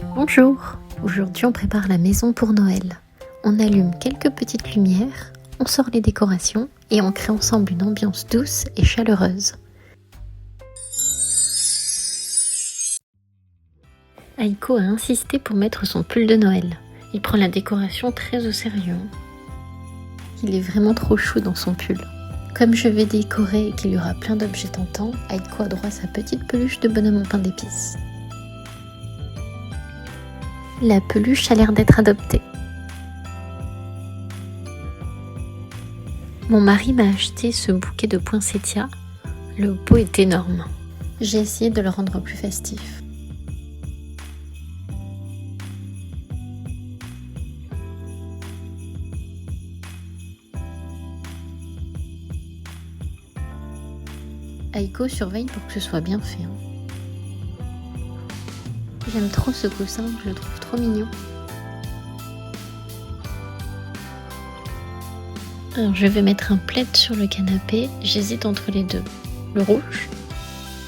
Bonjour, aujourd'hui on prépare la maison pour Noël. On allume quelques petites lumières, on sort les décorations et on crée ensemble une ambiance douce et chaleureuse. Aiko a insisté pour mettre son pull de Noël. Il prend la décoration très au sérieux. Il est vraiment trop chou dans son pull. Comme je vais décorer et qu'il y aura plein d'objets tentants, Aiko a droit à sa petite peluche de bonhomme en pain d'épices. La peluche a l'air d'être adoptée. Mon mari m'a acheté ce bouquet de poinsettias. Le pot est énorme. J'ai essayé de le rendre plus festif. Aiko surveille pour que ce soit bien fait. J'aime trop ce coussin, je le trouve trop mignon. Alors je vais mettre un plaid sur le canapé, j'hésite entre les deux, le rouge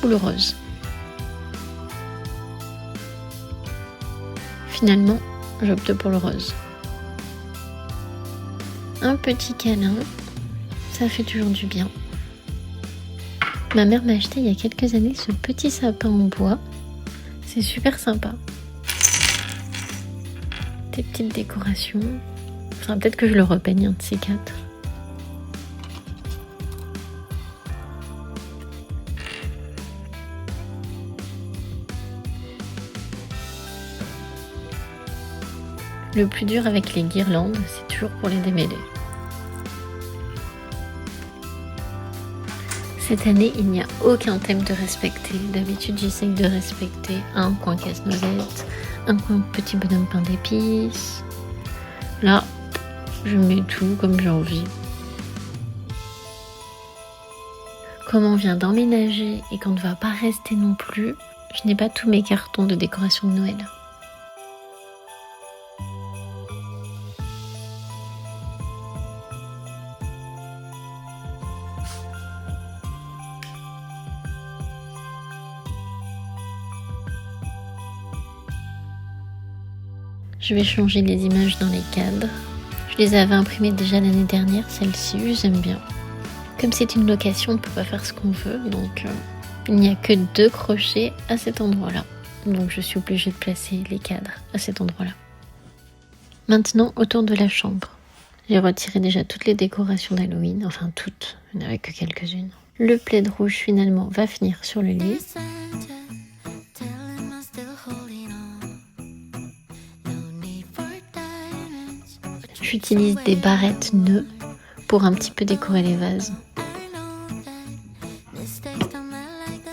ou le rose. Finalement, j'opte pour le rose. Un petit câlin, ça fait toujours du bien. Ma mère m'a acheté il y a quelques années ce petit sapin en bois. C'est super sympa. Des petites décorations. Enfin, peut-être que je le repeigne un de ces quatre. Le plus dur avec les guirlandes, c'est toujours pour les démêler. Cette année, il n'y a aucun thème de respecter. D'habitude, j'essaye de respecter un coin casse-noisette, un coin petit bonhomme pain d'épices. Là, je mets tout comme j'ai envie. Comme on vient d'emménager et qu'on ne va pas rester non plus, je n'ai pas tous mes cartons de décoration de Noël. Je vais changer les images dans les cadres. Je les avais imprimées déjà l'année dernière, celle-ci, j'aime bien. Comme c'est une location, on ne peut pas faire ce qu'on veut, donc il n'y a que 2 crochets à cet endroit-là. Donc je suis obligée de placer les cadres à cet endroit-là. Maintenant, autour de la chambre. J'ai retiré déjà toutes les décorations d'Halloween, enfin toutes, il n'y en avait que quelques-unes. Le plaid rouge finalement va finir sur le lit. J'utilise des barrettes nœuds pour un petit peu décorer les vases.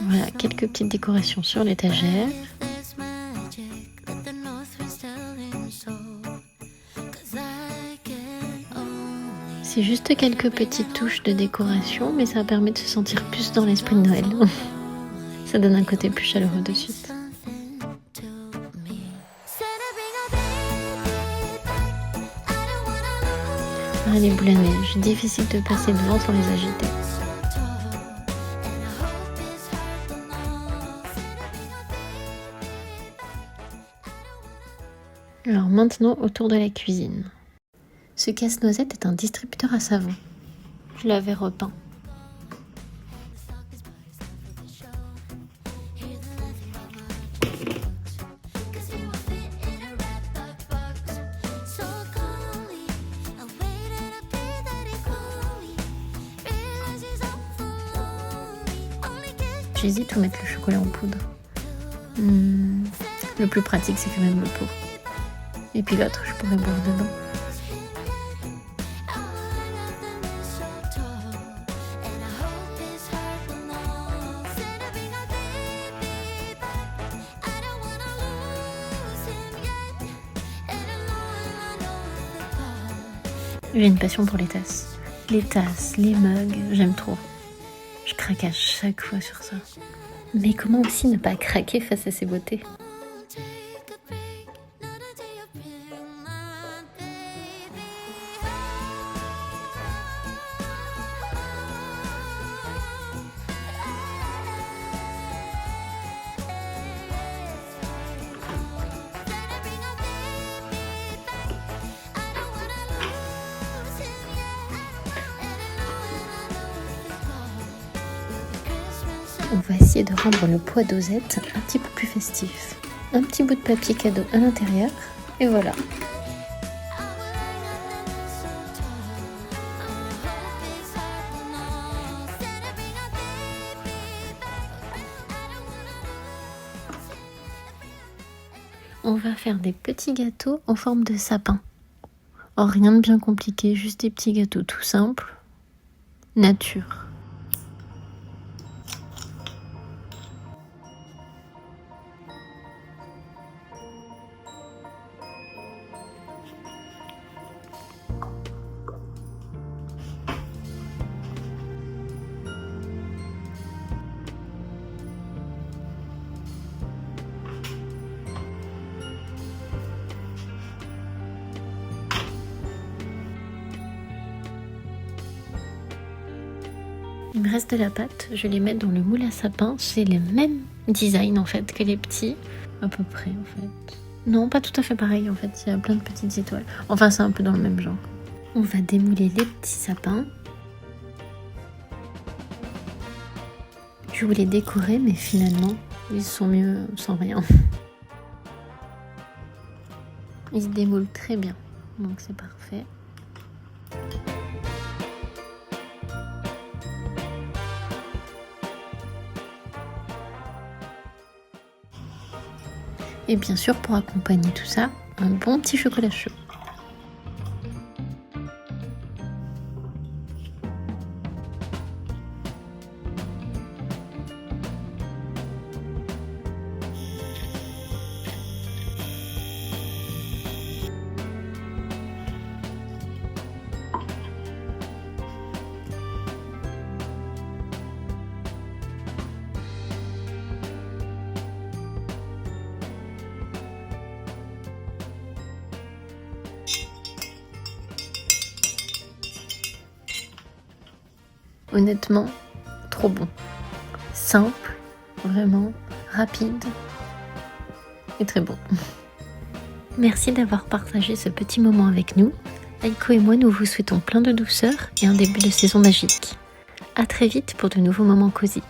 Voilà, quelques petites décorations sur l'étagère. C'est juste quelques petites touches de décoration, mais ça permet de se sentir plus dans l'esprit de Noël. Ça donne un côté plus chaleureux de suite. Les boules à neige, difficile de passer devant sans les agiter. Alors maintenant, autour de la cuisine. Ce casse-noisette est un distributeur à savon. Je l'avais repeint. J'hésite où mettre le chocolat en poudre. Le plus pratique, c'est quand même le pot. Et puis l'autre, je pourrais boire dedans. J'ai une passion pour les tasses. Les tasses, les mugs, j'aime trop. Je craque à chaque fois sur ça. Mais comment aussi ne pas craquer face à ces beautés ? on va essayer de rendre le poids dosette un petit peu plus festif. Un petit bout de papier cadeau à l'intérieur, et voilà. On va faire des petits gâteaux en forme de sapin. Oh, rien de bien compliqué, juste des petits gâteaux tout simples. Nature. Il me reste de la pâte, je les mets dans le moule à sapin. C'est le même design en fait que les petits, à peu près en fait. Non, pas tout à fait pareil en fait, il y a plein de petites étoiles. Enfin, c'est un peu dans le même genre. On va démouler les petits sapins. Je voulais décorer, mais finalement, ils sont mieux sans rien. Ils se démoulent très bien, donc c'est parfait. Et bien sûr, pour accompagner tout ça, un bon petit chocolat chaud. Honnêtement, trop bon. Simple, vraiment rapide et très bon. Merci d'avoir partagé ce petit moment avec nous. Aiko et moi, nous vous souhaitons plein de douceur et un début de saison magique. À très vite pour de nouveaux moments cosy.